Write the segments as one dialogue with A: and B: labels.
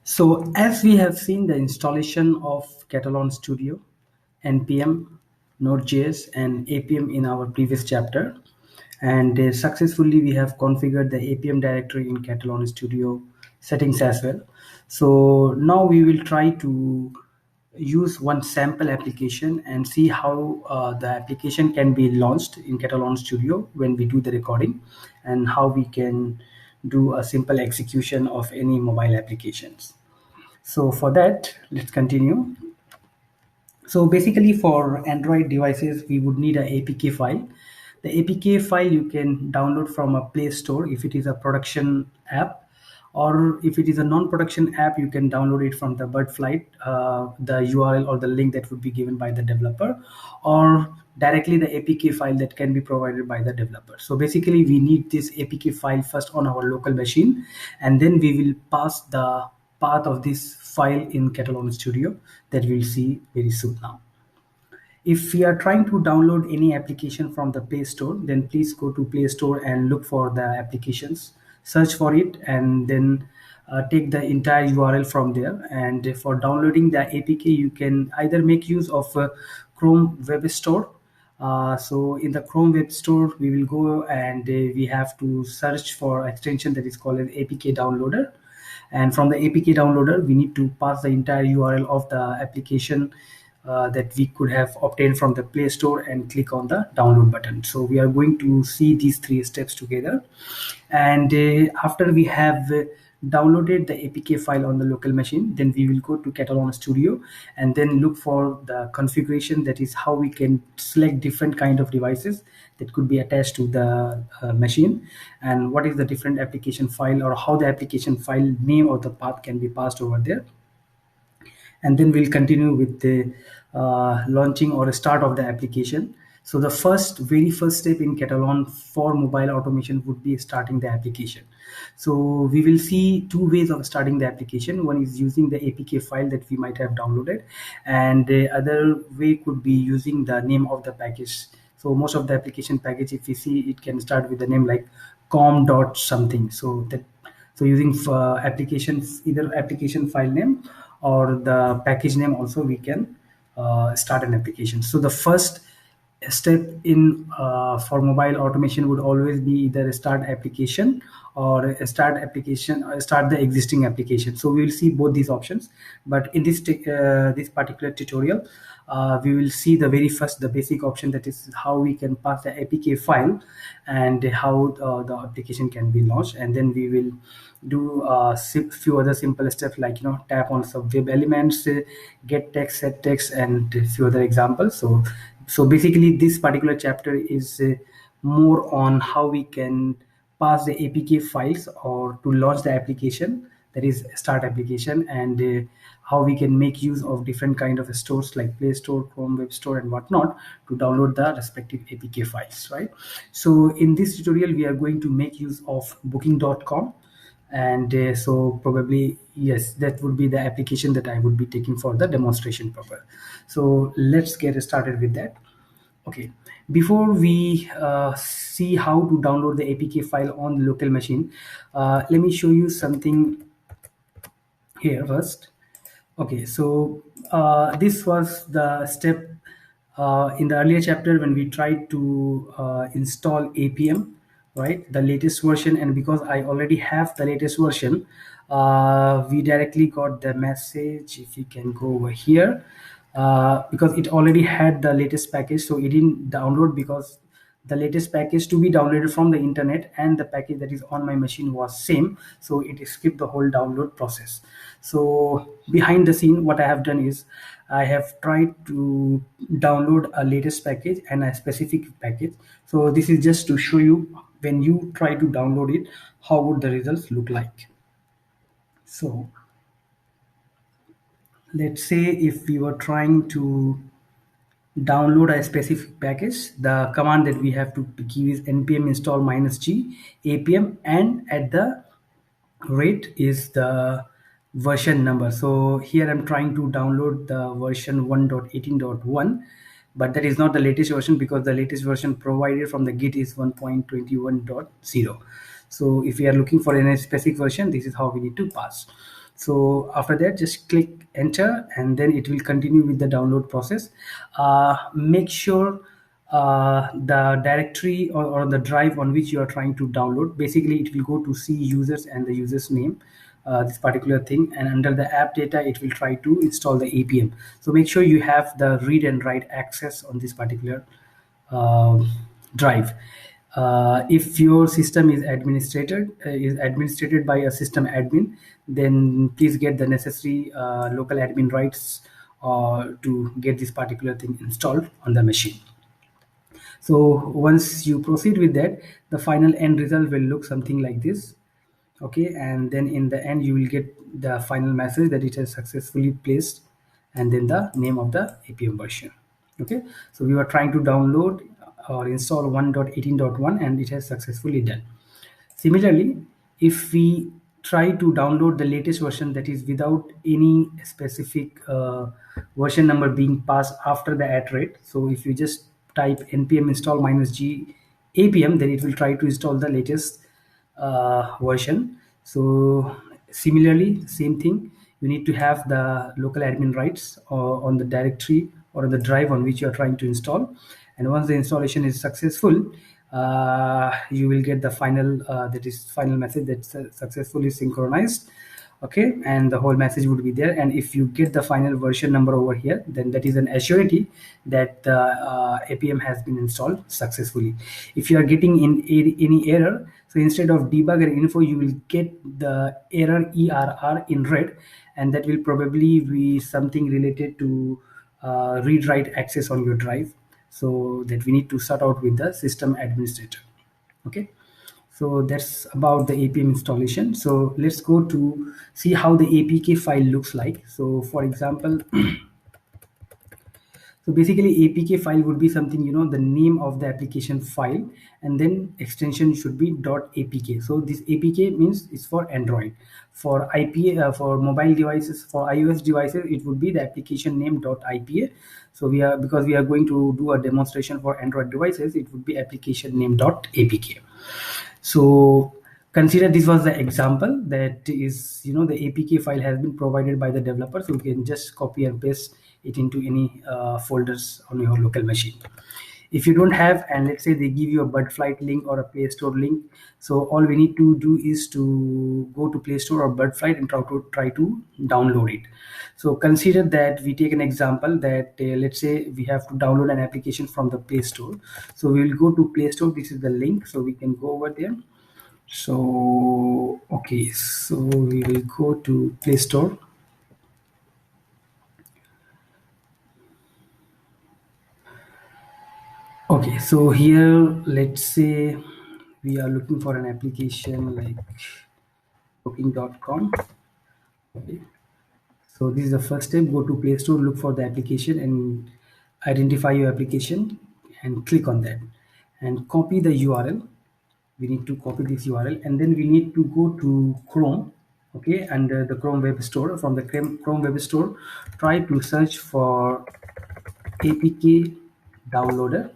A: So as we have seen the installation of Catalan Studio, NPM, Node.js and APM in our previous chapter, and successfully we have configured the APM directory in Catalan Studio settings as well. So now we will try to use one sample application and see how the application can be launched in Catalan Studio when we do the recording, and how we can do a simple execution of any mobile applications. So for that, let's continue. So basically for Android devices, we would need an APK file. The APK file you can download from a Play Store if it is a production app, or if it is a non-production app, you can download it from the Birdflight, the URL or the link that would be given by the developer, or directly the APK file that can be provided by the developer. So basically we need this APK file first on our local machine, and then we will pass the path of this file in Catalan Studio that we'll see very soon now. If we are trying to download any application from the Play Store, then please go to Play Store and look for the applications, search for it, and then take the entire URL from there. And for downloading the APK, you can either make use of Chrome Web Store. So in the Chrome Web Store, we will go and we have to search for extension that is called an APK downloader. And from the APK downloader, we need to pass the entire URL of the application that we could have obtained from the Play Store and click on the download button. So we are going to see these three steps together. And after we have downloaded the APK file on the local machine, then we will go to Catalan Studio and then look for the configuration, that is how we can select different kind of devices that could be attached to the machine, and what is the different application file, or how the application file name or the path can be passed over there. And then we'll continue with the launching or start of the application. So the very first step in Catalan for mobile automation would be starting the application. So we will see two ways of starting the application. One is using the APK file that we might have downloaded, and the other way could be using the name of the package. So most of the application package, if we see, it can start with the name like com dot something. So using either application file name or the package name, also we can start an application. So the first step in for mobile automation would always be either start application or start the existing application. So we will see both these options, but in this particular tutorial we will see the very first, the basic option, that is how we can pass the APK file and how the application can be launched. And then we will do a few other simple steps, like tap on some web elements, get text, set text, and a few other examples. So basically this particular chapter is more on how we can pass the APK files or to launch the application, that is start application, and how we can make use of different kind of stores like Play Store, Chrome Web Store and whatnot to download the respective APK files, right? So in this tutorial we are going to make use of booking.com, and so probably, yes, that would be the application that I would be taking for the demonstration purpose. So let's get started with that. Okay, before we see how to download the APK file on the local machine, let me show you something here first. Okay, so this was the step in the earlier chapter when we tried to install APM, right, the latest version. And because I already have the latest version, we directly got the message. If you can go over here, because it already had the latest package, so it didn't download, because the latest package to be downloaded from the internet and the package that is on my machine was same, so it skipped the whole download process. So behind the scene, what I have done is I have tried to download a latest package and a specific package. So this is just to show you, when you try to download it, how would the results look like. So let's say if we were trying to download a specific package, the command that we have to give is npm install -g apm, and at the rate is the version number. So here I'm trying to download the version 1.18.1, but that is not the latest version, because the latest version provided from the Git is 1.21.0. So if we are looking for any specific version, this is how we need to pass. So after that, just click enter, and then it will continue with the download process. Make sure the directory or the drive on which you are trying to download, basically it will go to C users and the user's name, this particular thing, and under the app data it will try to install the APM. So make sure you have the read and write access on this particular uh, drive. If your system is administrated by a system admin, then please get the necessary local admin rights to get this particular thing installed on the machine. So once you proceed with that, the final end result will look something like this. Okay, and then in the end you will get the final message that it has successfully placed, and then the name of the APM version. Okay, so we were trying to download or install 1.18.1 and it has successfully done. Similarly, if we try to download the latest version, that is without any specific version number being passed after the at rate, so if you just type npm install -g apm, then it will try to install the latest version. So similarly, same thing, you need to have the local admin rights on the directory or on the drive on which you are trying to install. And once the installation is successful, you will get the final that is final message that's successfully synchronized. Okay, and the whole message would be there, and if you get the final version number over here, then that is an assurity that the apm has been installed successfully. If you are getting in any error, so instead of debugger info, you will get the error err in red, and that will probably be something related to read write access on your drive, so that we need to sort out with the system administrator. Okay, so that's about the apm installation. So let's go to see how the apk file looks like. So for example, so basically apk file would be something, the name of the application file, and then extension should be .apk. So this apk means it's for android. For ipa, for mobile devices, for ios devices, it would be the application name .ipa. So because we are going to do a demonstration for android devices, it would be application name .apk. So consider this was the example, that is, the apk file has been provided by the developer, so you can just copy and paste it into any folders on your local machine. If you don't have, and let's say they give you a bud flight link or a play store link, so all we need to do is to go to play store or bud flight and try to download it. So consider that we take an example that let's say we have to download an application from the play store. So we will go to play store, this is the link, so we can go over there. So okay, so we will go to play store. Okay, so here let's say we are looking for an application like booking.com. Okay, so this is the first step. Go to play store, look for the application and identify your application and click on that and copy the url. We need to copy this url, and then we need to go to chrome. Okay, under the chrome web store, from the chrome web store, try to search for apk downloader.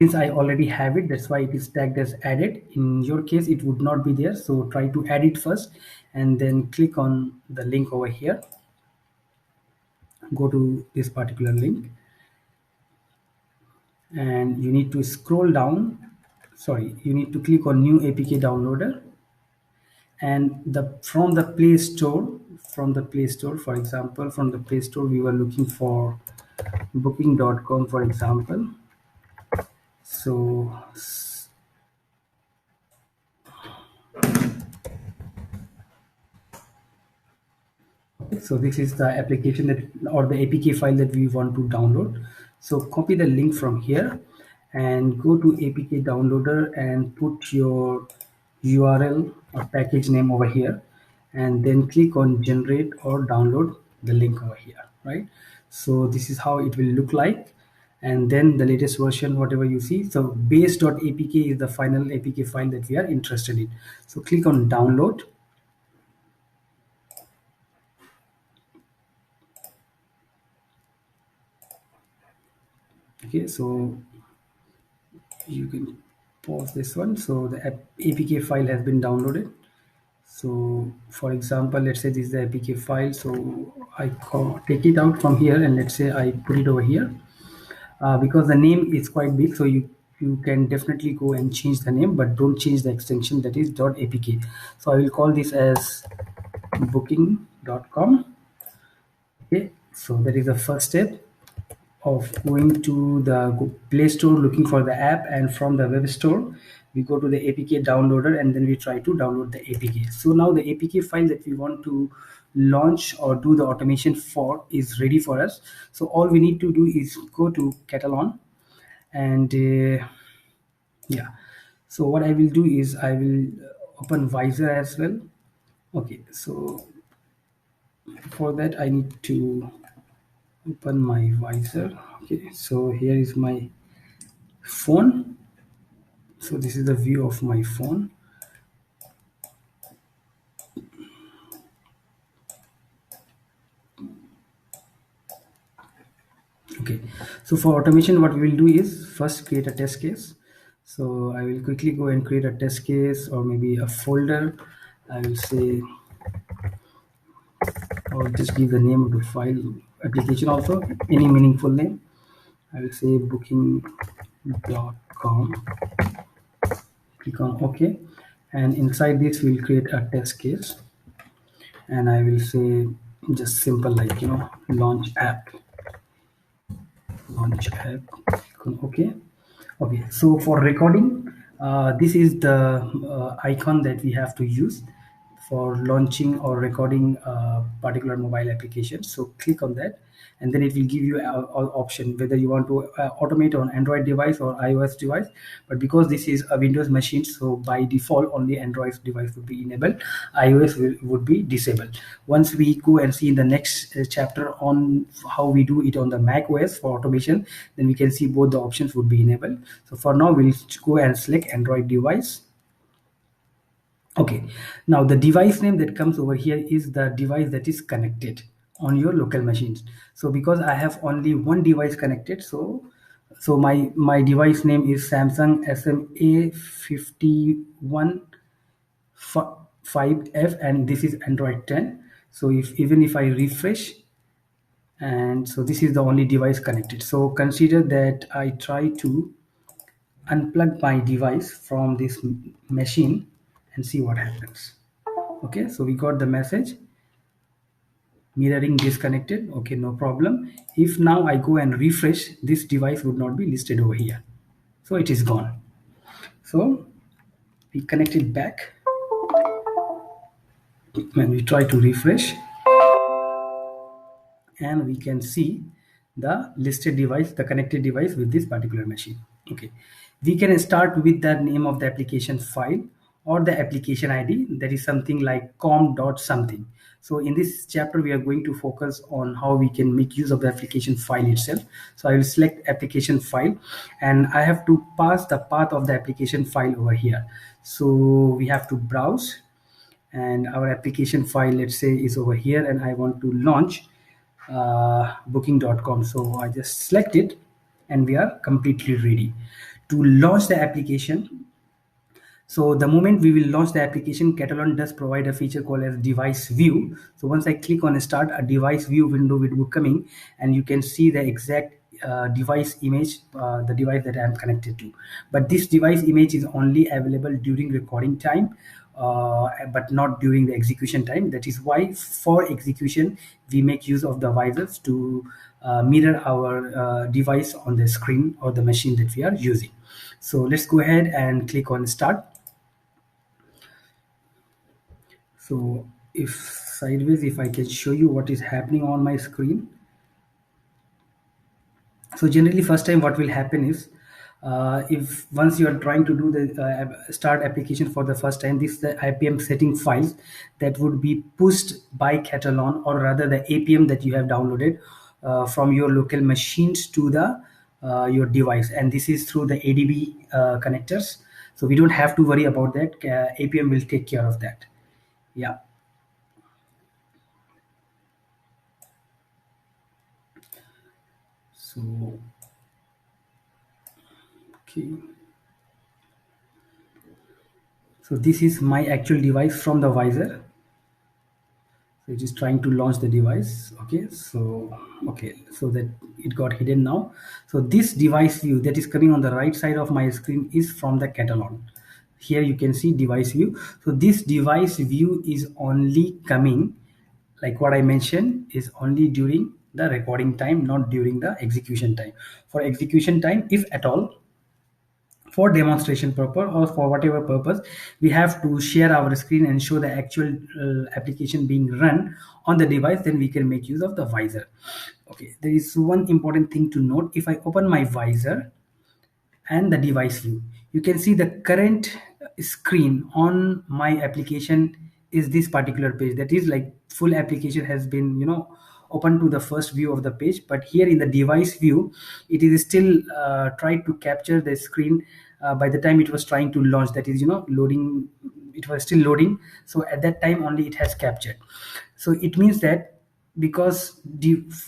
A: Since I already have it, that's why it is tagged as added. In your case it would not be there, so try to add it first and then click on the link over here. Go to this particular link and you need to scroll down. Sorry, you need to click on new apk downloader, and from the play store, for example, from the play store we were looking for booking.com, for example. So this is the application that, or the apk file that we want to download. So copy the link from here and go to apk downloader and put your url or package name over here, and then click on generate or download the link over here, right? So this is how it will look like, and then the latest version, whatever you see. So base.apk is the final apk file that we are interested in. So click on download. Okay, so you can pause this one. So the apk file has been downloaded. So for example, let's say this is the apk file, so take it out from here, and let's say I put it over here. Because the name is quite big, so you can definitely go and change the name, but don't change the extension, that is .apk. So I will call this as booking.com. Okay, so that is the first step of going to the Play Store, looking for the app, and from the web store we go to the APK downloader, and then we try to download the APK. So now the APK file that we want to launch or do the automation for is ready for us. So all we need to do is go to Catalan, and yeah. So what I will do is I will open Visor as well. Okay, so for that I need to open my Visor. Okay, so here is my phone. So this is the view of my phone. Okay, so for automation what we will do is first create a test case. So I will quickly go and create a test case, or maybe a folder. I will say, or just give the name of the file, application also, any meaningful name. I will say booking.com. Click on OK, and inside this we'll create a test case, and I will say just simple, like, launch app. Launch app. Click on OK. Okay, so for recording, this is the icon that we have to use for launching or recording a particular mobile application. So click on that, and then it will give you all option whether you want to automate on Android device or iOS device. But because this is a Windows machine, so by default only Android device would be enabled, iOS would be disabled. Once we go and see in the next chapter on how we do it on the Mac OS for automation, then we can see both the options would be enabled. So for now we'll go and select Android device. Okay, now the device name that comes over here is the device that is connected on your local machines. So because I have only one device connected, so my device name is Samsung SMA51 5F, and this is Android 10. So even if I refresh, and so this is the only device connected. So consider that I try to unplug my device from this machine and see what happens. Okay, so we got the message mirroring disconnected. Okay, no problem. If now I go and refresh, this device would not be listed over here, so it is gone. So we connect it back. When we try to refresh, and we can see the listed device, the connected device with this particular machine. Okay, we can start with the name of the application file or the application ID, that is something like com dot something. So in this chapter we are going to focus on how we can make use of the application file itself. So I will select application file, and I have to pass the path of the application file over here. So we have to browse, and our application file, let's say, is over here, and I want to launch booking.com. So I just select it, and we are completely ready to launch the application. So the moment we will launch the application, Catalan does provide a feature called as device view. So once I click on start, a device view window will be coming, and you can see the exact device image, the device that I am connected to. But this device image is only available during recording time, but not during the execution time. That is why for execution we make use of the visors to mirror our device on the screen or the machine that we are using. So let's go ahead and click on start. So if sideways, if I can show you what is happening on my screen. So generally first time what will happen is, if once you are trying to do the start application for the first time, this the IPM setting files that would be pushed by Catalan, or rather the APM that you have downloaded from your local machines to the your device, and this is through the ADB connectors. So we don't have to worry about that. APM will take care of that. Yeah. So okay. So this is my actual device from the visor. So it is trying to launch the device. Okay, so that it got hidden now. So this device view that is coming on the right side of my screen is from the Catalan. Here you can see device view. So this device view is only coming, like what I mentioned, is only during the recording time, not during the execution time. For execution time, if at all, for demonstration purpose or for whatever purpose, we have to share our screen and show the actual application being run on the device, then we can make use of the visor. Okay, there is one important thing to note. If I open my visor and the device view, you can see the current screen on my application is this particular page. That is like full application has been open to the first view of the page, but here in the device view it is still tried to capture the screen by the time it was trying to launch. That is loading, it was still loading, so at that time only it has captured. So it means that because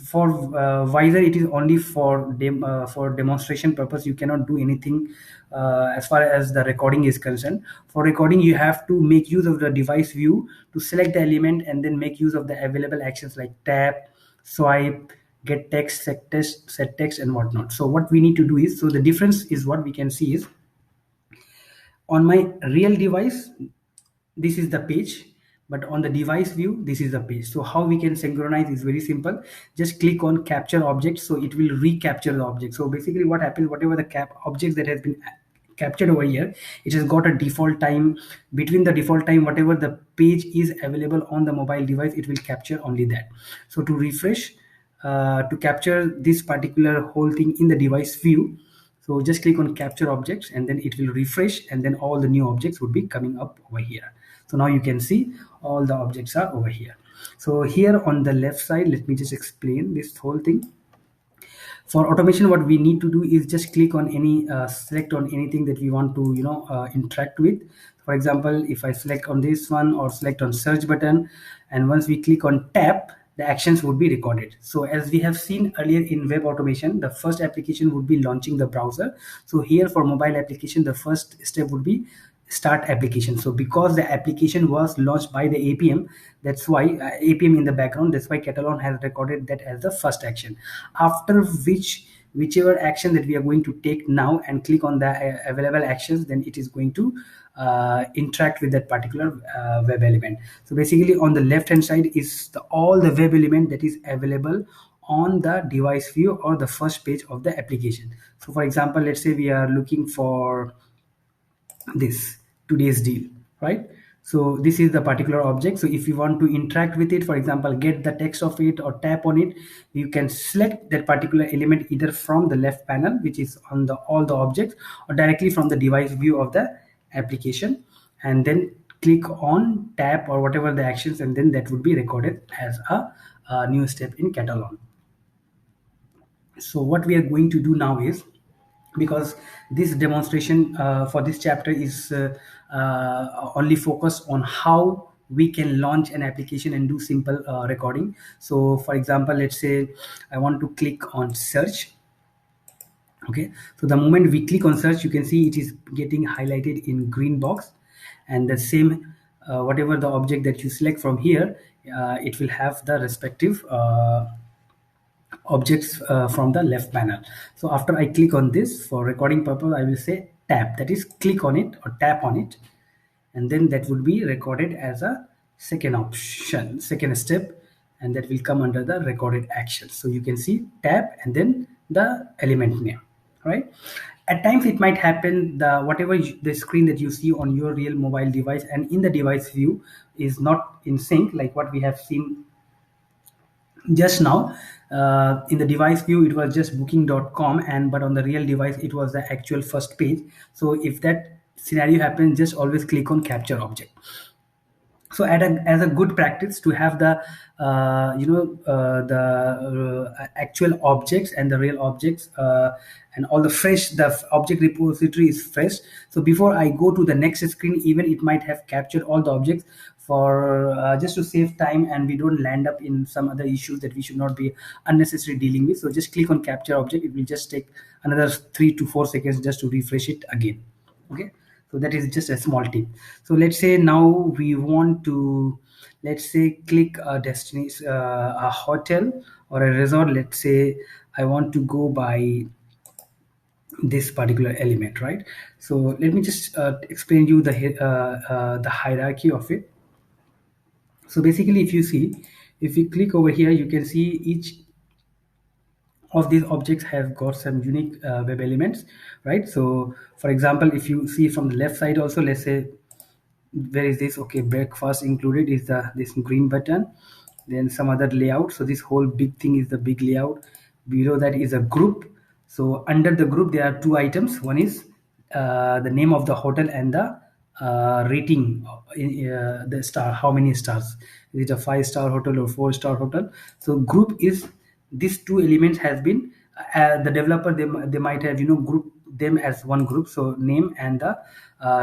A: for visor it is only for for demonstration purpose, you cannot do anything as far as the recording is concerned. For recording, you have to make use of the device view to select the element and then make use of the available actions like tap, swipe, get text, set text and whatnot. So what we need to do is, so the difference is what we can see is, on my real device this is the page, but on the device view this is the page. So how we can synchronize is very simple. Just click on capture object, so it will recapture the object. So basically what happens, whatever the objects that has been captured over here, it has got a default time. Between the default time, whatever the page is available on the mobile device, it will capture only that. So to refresh, to capture this particular whole thing in the device view, so just click on capture objects and then it will refresh, and then all the new objects would be coming up over here. So now you can see all the objects are over here. So here on the left side, let me just explain this whole thing. For automation, what we need to do is just click on any select on anything that we want to interact with. For example, if I select on this one or select on search button, and once we click on tap, the actions would be recorded. So as we have seen earlier in web automation, the first application would be launching the browser. So here for mobile application, the first step would be start application. So because the application was launched by the APM, that's why APM in the background, that's why Catalan has recorded that as the first action. After which, whichever action that we are going to take now and click on the available actions, then it is going to interact with that particular web element. So basically on the left hand side is all the web element that is available on the device view or the first page of the application. So for example, let's say we are looking for this today's deal, right? So this is the particular object. So if you want to interact with it, for example, get the text of it or tap on it, you can select that particular element either from the left panel, which is on the all the objects, or directly from the device view of the application, and then click on tap or whatever the actions, and then that would be recorded as a new step in Catalan. So what we are going to do now is, because this demonstration for this chapter is only focused on how we can launch an application and do simple recording. So for example, let's say I want to click on search. Okay, so the moment we click on search, you can see it is getting highlighted in green box, and the same whatever the object that you select from here, it will have the respective objects from the left panel. So after I click on this, for recording purpose, I will say tap, that is click on it or tap on it, and then that would be recorded as a second option, second step, and that will come under the recorded action. So you can see tap and then the element name, right? At times it might happen the whatever the screen that you see on your real mobile device and in the device view is not in sync, like what we have seen just now. In the device view it was just booking.com, and but on the real device it was the actual first page. So if that scenario happens, just always click on capture object. So as a good practice to have the actual objects and the real objects and all the fresh, the object repository is fresh. So before I go to the next screen, even it might have captured all the objects for just to save time and we don't land up in some other issues that we should not be unnecessarily dealing with. So just click on capture object. It will just take another 3 to 4 seconds just to refresh it again. Okay, So that is just a small tip. So let's say now we want to, let's say, click a destination, a hotel or a resort. Let's say I want to go by this particular element, right? So let me just explain you the hierarchy of it. So basically, if you see, if you click over here, you can see each of these objects have got some unique web elements, right? So for example, if you see from the left side also, let's say, where is this? Okay, breakfast included is the this green button, then some other layout. So this whole big thing is the big layout. Below that is a group. So under the group there are two items. One is the name of the hotel and the rating, the star, how many stars, is it a 5-star hotel or 4-star hotel. So group is, these two elements has been, the developer, they might have, group them as one group. So name and the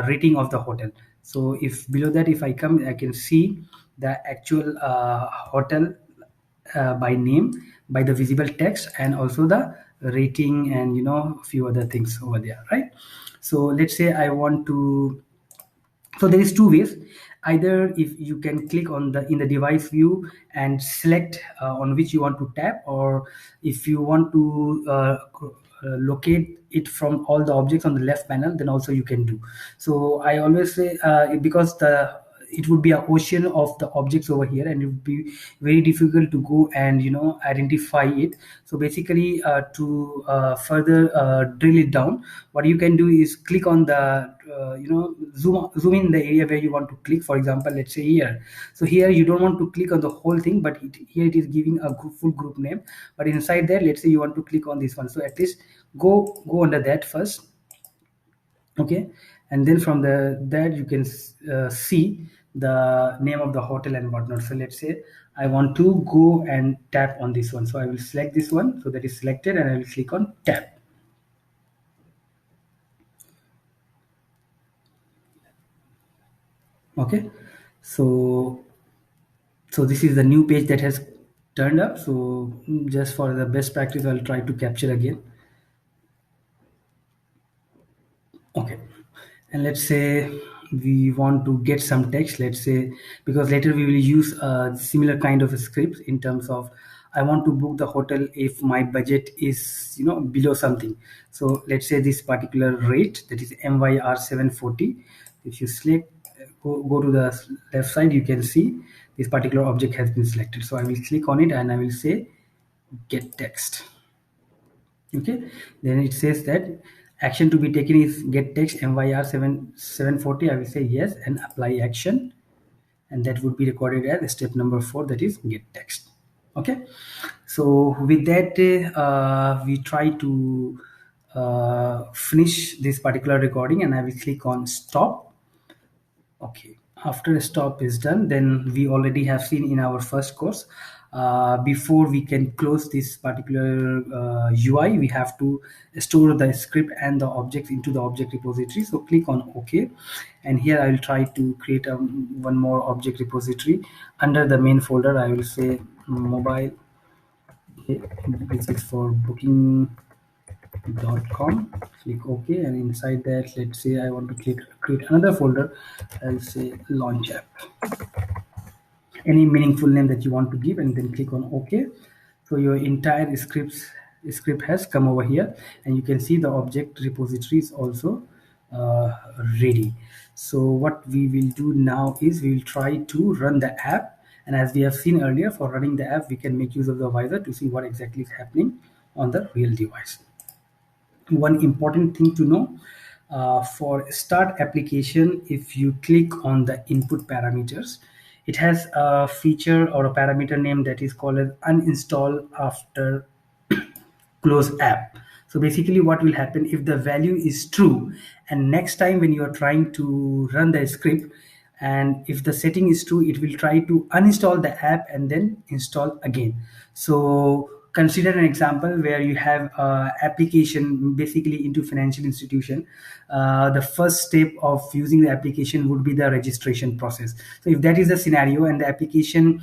A: rating of the hotel. So if below that, if I come, I can see the actual hotel by name, by the visible text, and also the rating, and a few other things over there, right? So let's say I want to, so there is two ways. Either if you can click on the in the device view and select on which you want to tap, or if you want to locate it from all the objects on the left panel, then also you can do. So I always say, because it would be an ocean of the objects over here, and it would be very difficult to go and identify it. So basically, to further drill it down, what you can do is click on the zoom in the area where you want to click. For example, let's say here. So here you don't want to click on the whole thing, but here it is giving a full group name. But inside there, let's say you want to click on this one, so at least go under that first. Okay, and then from that you can see the name of the hotel and whatnot. So let's say I want to go and tap on this one, so I will select this one, so that is selected, and I will click on tap. Okay, so this is the new page that has turned up. So just for the best practice, I'll try to capture again. Okay, and let's say we want to get some text. Let's say, because later we will use a similar kind of a script in terms of, I want to book the hotel if my budget is below something. So let's say this particular rate, that is MYR 740. If you select, go to the left side, you can see this particular object has been selected. So I will click on it and I will say get text. Okay, then it says that action to be taken is get text MYR 740. I will say yes and apply action, and that would be recorded as step number 4, that is get text. Okay, so with that, we try to finish this particular recording, and I will click on stop. Okay, after stop is done, then we already have seen in our first course, before we can close this particular UI, we have to store the script and the objects into the object repository. So click on OK, and here I will try to create one more object repository under the main folder. I will say mobile. Okay, this is for booking.com. Click OK, and inside that, let's say I want to create another folder. I'll say launch app, any meaningful name that you want to give, and then click on OK. So your entire script has come over here, and you can see the object repository is also ready. So what we will do now is we will try to run the app, and as we have seen earlier, for running the app we can make use of the visor to see what exactly is happening on the real device. One important thing to know, for start application, if you click on the input parameters, it has a feature or a parameter name that is called as uninstall after close app. So basically what will happen, if the value is true, and next time when you are trying to run the script, and if the setting is true, it will try to uninstall the app and then install again. So consider an example where you have application basically into financial institution. The first step of using the application would be the registration process. So if that is the scenario and the application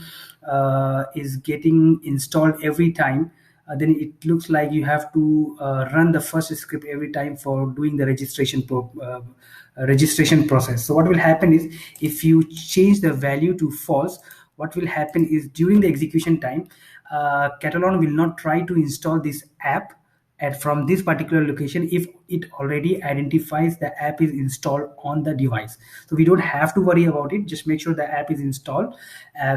A: is getting installed every time, then it looks like you have to run the first script every time for doing the registration process. So what will happen is, if you change the value to false, what will happen is during the execution time, Catalan will not try to install this app at from this particular location if it already identifies the app is installed on the device. So we don't have to worry about it. Just make sure the app is installed,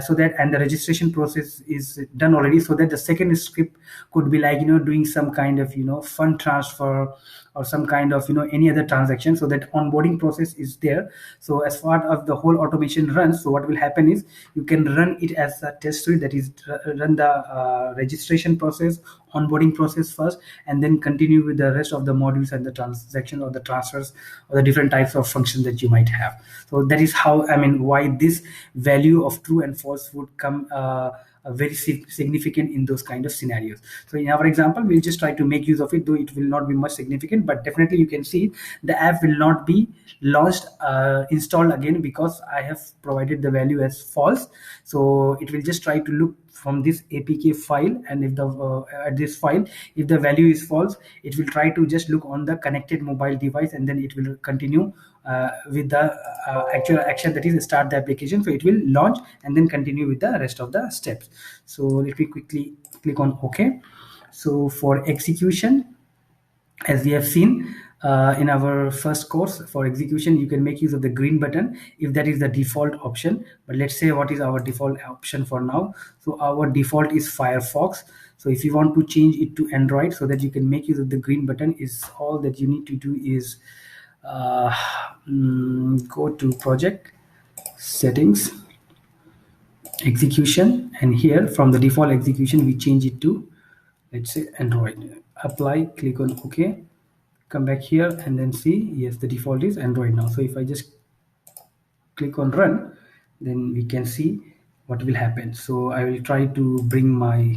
A: so that, and the registration process is done already, so that the second script could be like, doing some kind of, fund transfer, or some kind of, any other transaction, so that onboarding process is there. So as part of the whole automation runs, so what will happen is, you can run it as a test suite, that is, run the registration process, onboarding process first, and then continue with the rest of the modules and the transaction or the transfers or the different types of functions that you might have. So that is how, why this value of true and false would come very significant in those kind of scenarios. So in our example, we'll just try to make use of it, though it will not be much significant, but definitely you can see the app will not be launched, installed again, because I have provided the value as false. So it will just try to look from this apk file, and if the at this file, if the value is false, it will try to just look on the connected mobile device, and then it will continue with the actual action, that is start the application. So it will launch and then continue with the rest of the steps. So let me quickly click on OK. So for execution, as we have seen in our first course, for execution you can make use of the green button if that is the default option. But let's say what is our default option for now. So our default is Firefox. So if you want to change it to Android so that you can make use of the green button, is all that you need to do is go to project settings, execution, and here from the default execution we change it to, let's say, Android. Apply, click on OK, come back here, and then see, yes, the default is Android now. So if I just click on run, then we can see what will happen. So I will try to bring my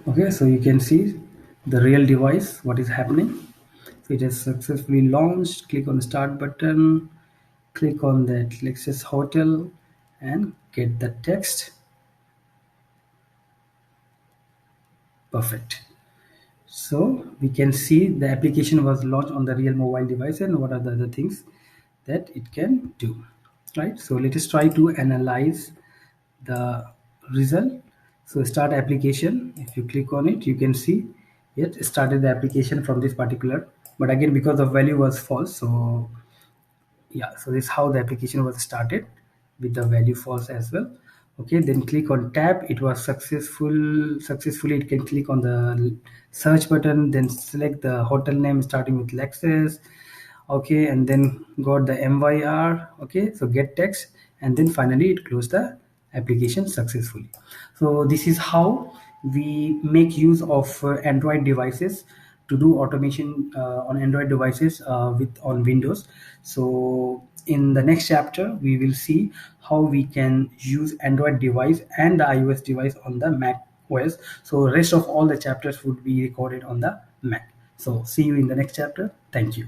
A: okay, so you can see the real device, what is happening. So it has successfully launched. Click on the start button, click on that Lexus Hotel, and get the text. Perfect. So we can see the application was launched on the real mobile device, and what are the other things that it can do, right? So let us try to analyze the result. So start application, if you click on it, you can see it started the application from this particular, but again, because the value was false, so yeah, so this is how the application was started, with the value false as well. Okay, then click on tab. It was successfully. It can click on the search button, then select the hotel name starting with Lexus. Okay, and then got the MYR. Okay, so get text, and then finally it closed the application successfully. So this is how we make use of Android devices to do automation on Android devices with on Windows. So in the next chapter, we will see how we can use Android device and the iOS device on the Mac OS. So rest of all the chapters would be recorded on the Mac. So see you in the next chapter. Thank you.